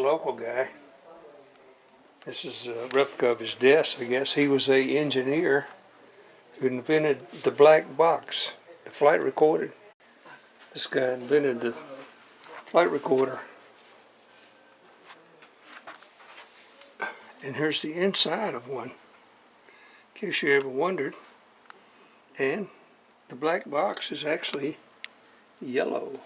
Local guy. This is a replica of his desk, I guess. He was a engineer who invented the black box, the flight recorder. This guy invented the flight recorder. And here's the inside of one, in case you ever wondered. And the black box is actually yellow.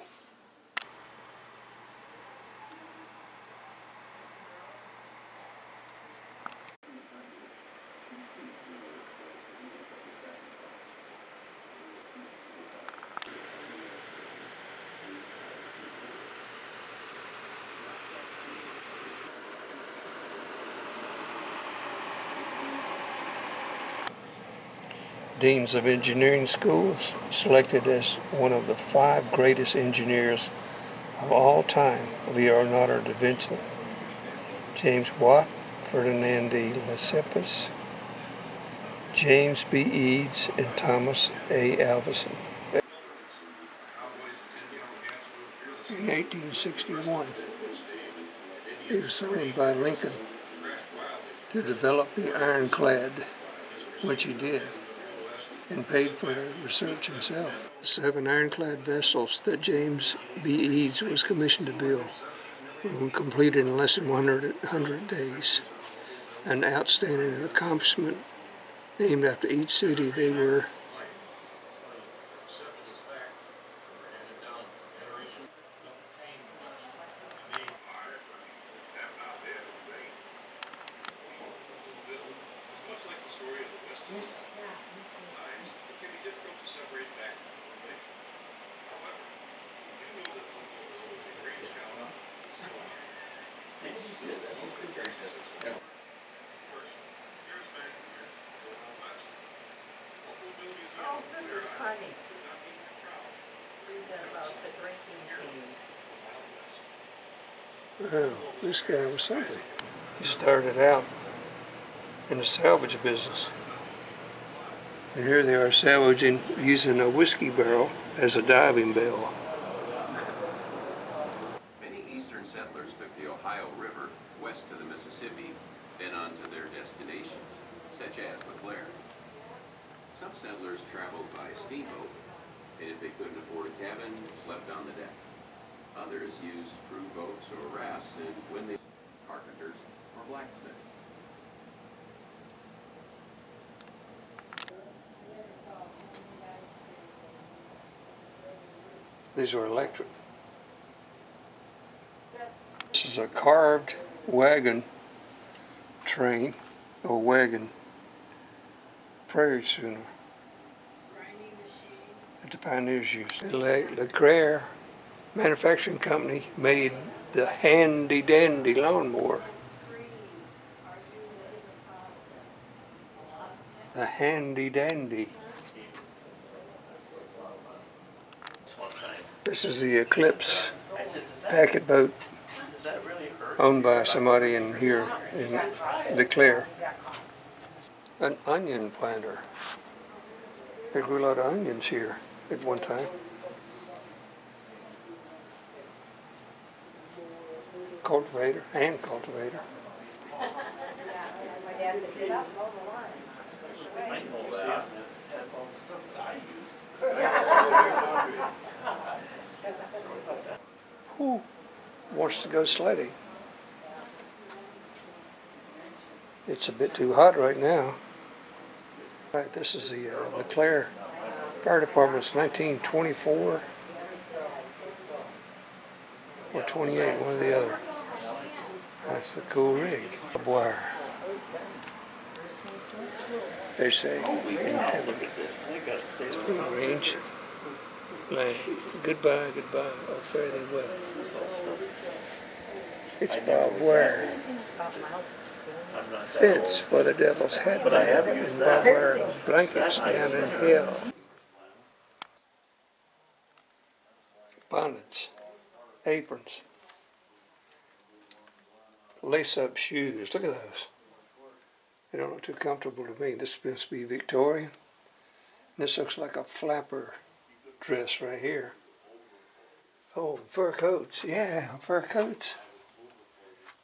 Deans of engineering schools selected as one of the 5 greatest engineers of all time: Leonardo da Vinci, James Watt, Ferdinand de Lesseps, James B. Eads, and Thomas A. Alvanson. In 1861, he was summoned by Lincoln to develop the ironclad, which he did, and paid for the research himself. The 7 ironclad vessels that James B. Eads was commissioned to build were completed in less than 100 days. An outstanding accomplishment. Named after each city they were. Oh, this is funny. Read about the drinking game. Wow, this guy was something. He started out in the salvage business. And here they are salvaging using a whiskey barrel as a diving bell. Many eastern settlers took the Ohio River west to the Mississippi and on to their destinations, such as LeClaire. Some settlers traveled by steamboat, and if they couldn't afford a cabin, slept on the deck. Others used crew boats or rafts, and when they carpenters or blacksmiths. These are electric. This is a carved wagon train, or wagon prairie schooner that the pioneers used. LeClaire Manufacturing Company made the handy dandy lawnmower. The handy dandy. This is the Eclipse packet boat owned by somebody in here in LeClaire. An onion planter. They grew a lot of onions here at one time. Cultivator, hand cultivator. My dad said, get up, mow the line. I know that. That's all the stuff that I use. Who wants to go sledding? It's a bit too hot right now. Right, this is the LeClaire Fire Department's 1924 or 28, one or the other. That's a cool rig. Barbed wire. They say in heaven. Free range. Like, goodbye, goodbye, or fare thee well. It's barbed wire. Fence for the devil's head and barbed wire blankets down in hell. Bonnets, aprons, lace-up shoes. Look at those. They don't look too comfortable to me. This is supposed to be Victorian. This looks like a flapper dress right here. Oh, fur coats. Yeah, fur coats.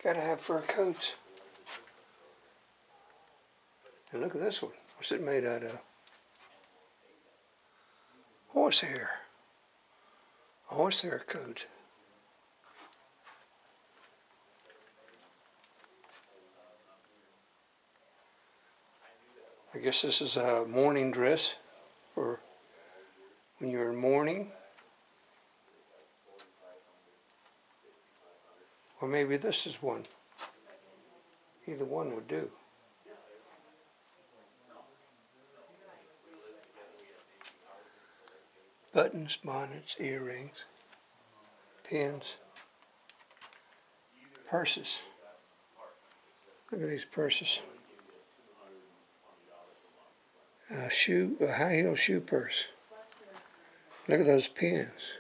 Gotta have fur coats. And look at this one. What's it made out of? Horsehair. A horsehair coat. I guess this is a mourning dress for when you're in mourning. Or maybe this is one. Either one would do. Buttons, bonnets, earrings, pins, purses. Look at these purses. A high heel shoe purse. Look at those pins.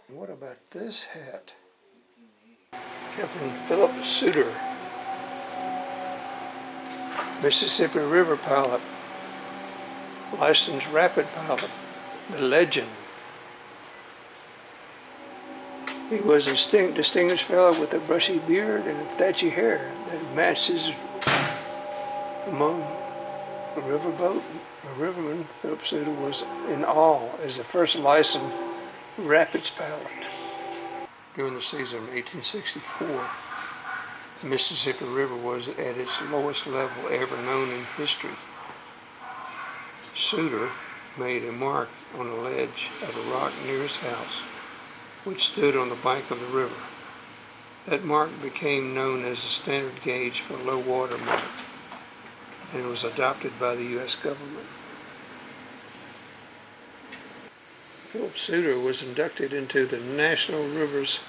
What about this hat? Captain Philip Suter, Mississippi River pilot, licensed rapid pilot, the legend. He was a distinguished fellow with a brushy beard and thatchy hair that matched his among a riverboat. A riverman, Philip Suter was in awe as the first licensed rapids pilot. During the season of 1864, the Mississippi River was at its lowest level ever known in history. Suter made a mark on a ledge of a rock near his house, which stood on the bank of the river. That mark became known as the standard gauge for low water mark, and it was adopted by the U.S. government. Philip Suter was inducted into the National Rivers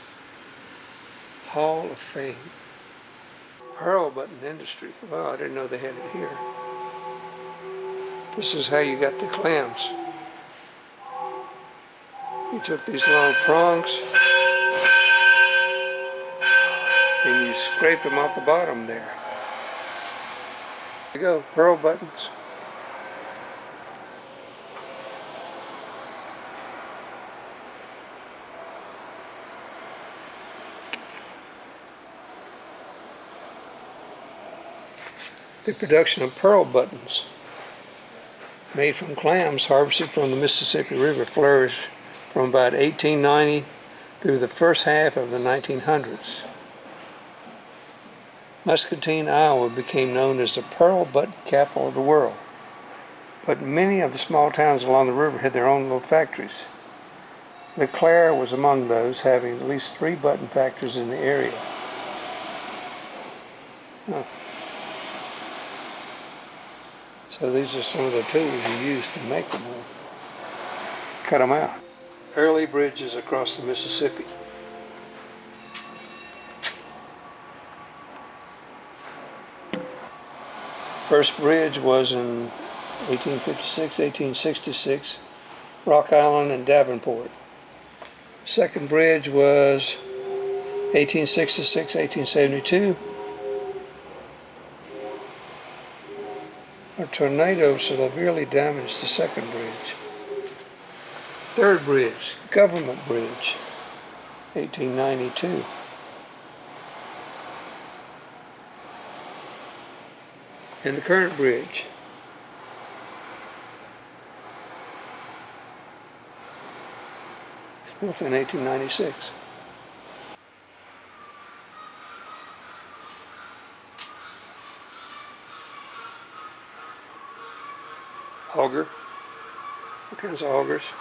Hall of Fame. Pearl button industry. Well, I didn't know they had it here. This is how you got the clams. You took these long prongs and you scraped them off the bottom there. There you go, pearl buttons. The production of pearl buttons made from clams harvested from the Mississippi River flourished from about 1890 through the first half of the 1900s. Muscatine, Iowa became known as the pearl button capital of the world, but many of the small towns along the river had their own little factories. LeClaire was among those, having at least 3 button factories in the area. Huh. So these are some of the tools you use to make them, cut them out. Early bridges across the Mississippi. First bridge was in 1856, 1866, Rock Island and Davenport. Second bridge was 1866, 1872. A tornado severely damaged the second bridge. Third bridge, Government Bridge, 1892. And the current bridge. It's built in 1896. Auger, all kinds of augers,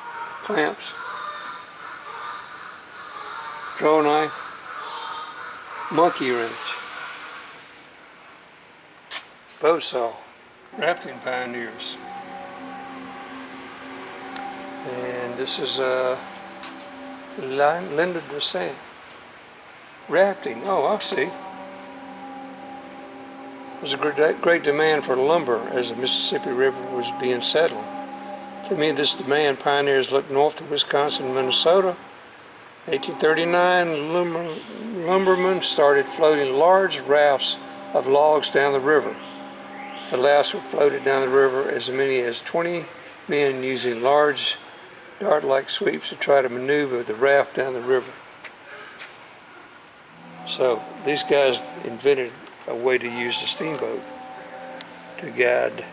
clamps, draw knife, monkey wrench, bow saw, rafting pioneers. And this is Linda DeSant. Rafting, oh, I see. There was a great demand for lumber as the Mississippi River was being settled. To meet this demand, pioneers looked north to Wisconsin and Minnesota. 1839, lumbermen started floating large rafts of logs down the river. The rafts were floated down the river as many as 20 men using large dart-like sweeps to try to maneuver the raft down the river. So these guys invented a way to use the steamboat to guide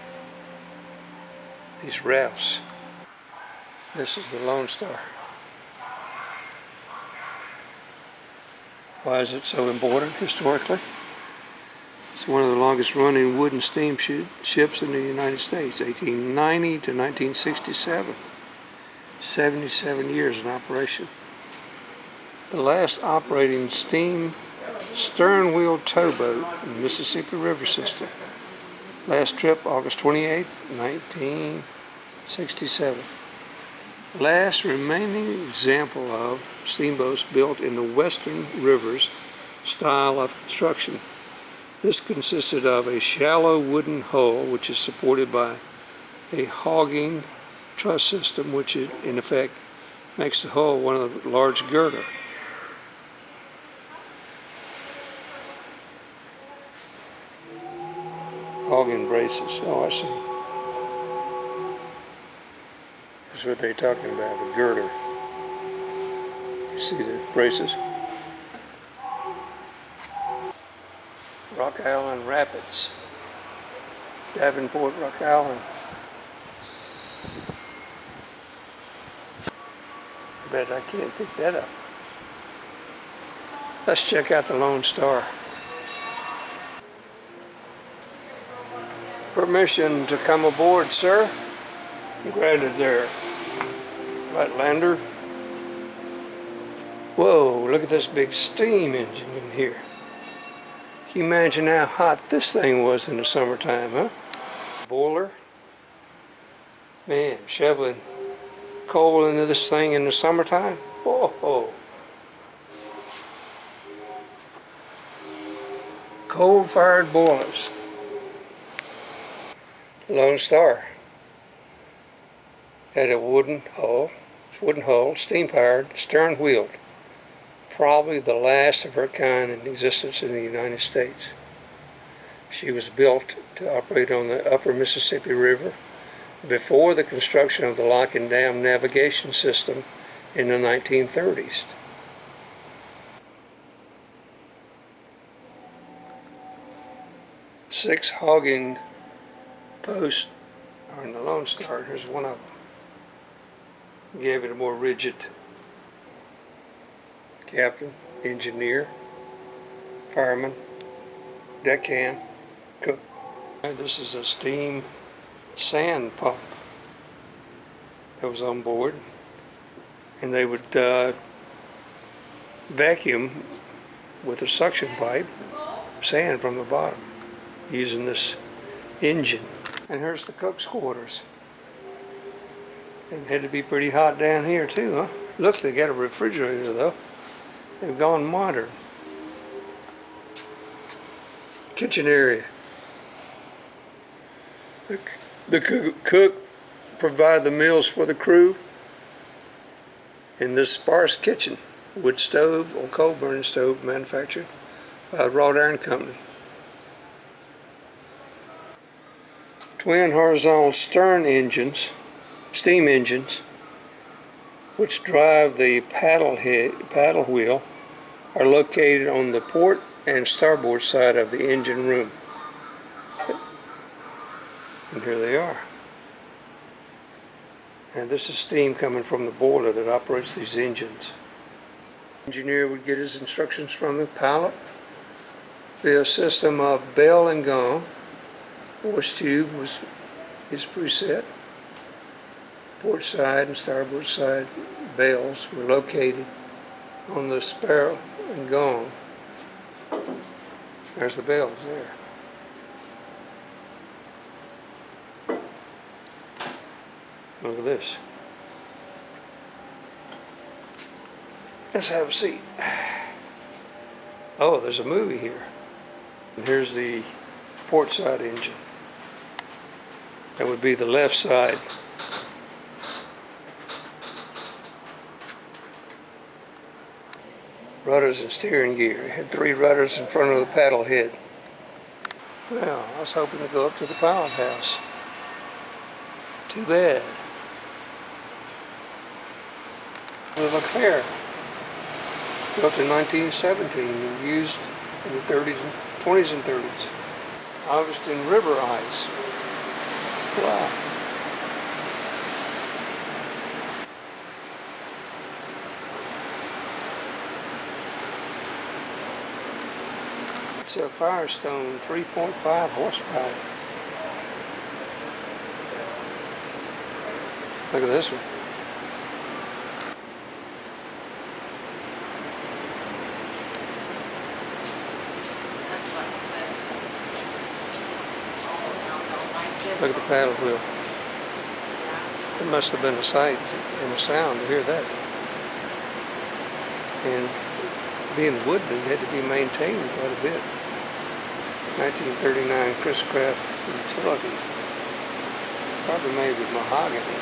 these rafts. This is the Lone Star. Why is it so important historically? It's one of the longest running wooden steamships in the United States, 1890 to 1967. 77 years in operation. The last operating steam stern wheel towboat in the Mississippi River system. Last trip August 28, 1967. Last remaining example of steamboats built in the Western Rivers style of construction. This consisted of a shallow wooden hull which is supported by a hogging truss system, which in effect makes the hull one of the large girder. Hogging braces. Oh, I see. That's what they're talking about, a girder. You see the braces? Rock Island Rapids. Davenport, Rock Island. I bet I can't pick that up. Let's check out the Lone Star. Permission to come aboard, sir. Granted there, Lightlander. Whoa, look at this big steam engine in here. Can you imagine how hot this thing was in the summertime, huh? Boiler. Man, shoveling coal into this thing in the summertime. Whoa. Coal-fired boilers. Lone Star had a wooden hull, steam-powered, stern-wheeled. Probably the last of her kind in existence in the United States. She was built to operate on the upper Mississippi River before the construction of the lock and dam navigation system in the 1930s. Six hogging posts are in the Lone Star. Here's one of them. Gave it a more rigid captain, engineer, fireman, deckhand, cook. This is a steam sand pump that was on board, and they would vacuum with a suction pipe sand from the bottom using this engine. And here's the cook's quarters. It had to be pretty hot down here too, huh? Look, they got a refrigerator though. They've gone modern. Kitchen area. The cook provided the meals for the crew in this sparse kitchen. Wood stove or coal burning stove manufactured by a wrought iron company. Twin horizontal stern engines, steam engines, which drive the paddle wheel, are located on the port and starboard side of the engine room. And here they are. And this is steam coming from the boiler that operates these engines. The engineer would get his instructions from the pilot via a system of bell and gong. Voice tube was his preset. Port side and starboard side bells were located on the sparrow and gong. There's the bells there. Look at this. Let's have a seat. Oh, there's a movie here. And here's the port side engine. That would be the left side. Rudders and steering gear. It had 3 rudders in front of the paddle head. Well, I was hoping to go up to the pilot house. Too bad. The LeClaire. Built in 1917 and used in the 30s and 20s and 30s. Harvesting river ice. Wow. It's a Firestone, 3.5 horsepower. Look at this one. That's what I said. Oh, no, no, like this. Look at the paddle wheel. Yeah. It must have been a sight and a sound to hear that. And being wooden, it had to be maintained quite a bit. 1939 Chris Craft utility. Probably made with mahogany.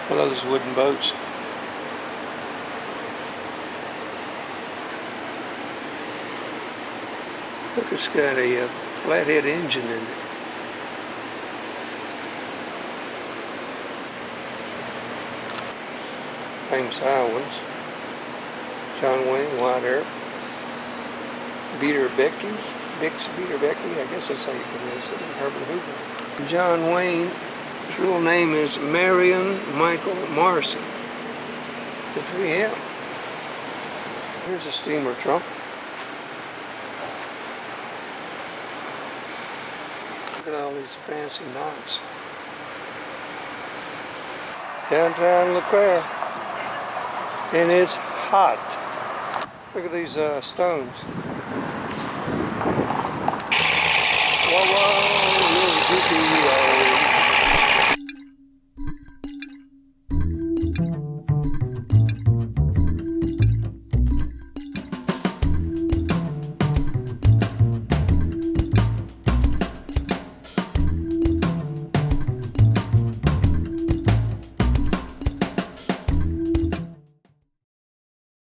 I love those wooden boats. Look, it's got a flathead engine in it. Famous Iowans. John Wayne, White Earp. Beater Becky. Bix Beater Becky, I guess that's how you pronounce it, in Herbert Hoover. John Wayne, his real name is Marion Michael Morrison. The 3M. Here's a steamer trunk. Look at all these fancy knots. Downtown LeClaire. And it's hot. Look at these stones. Whoa, whoa, little GPO.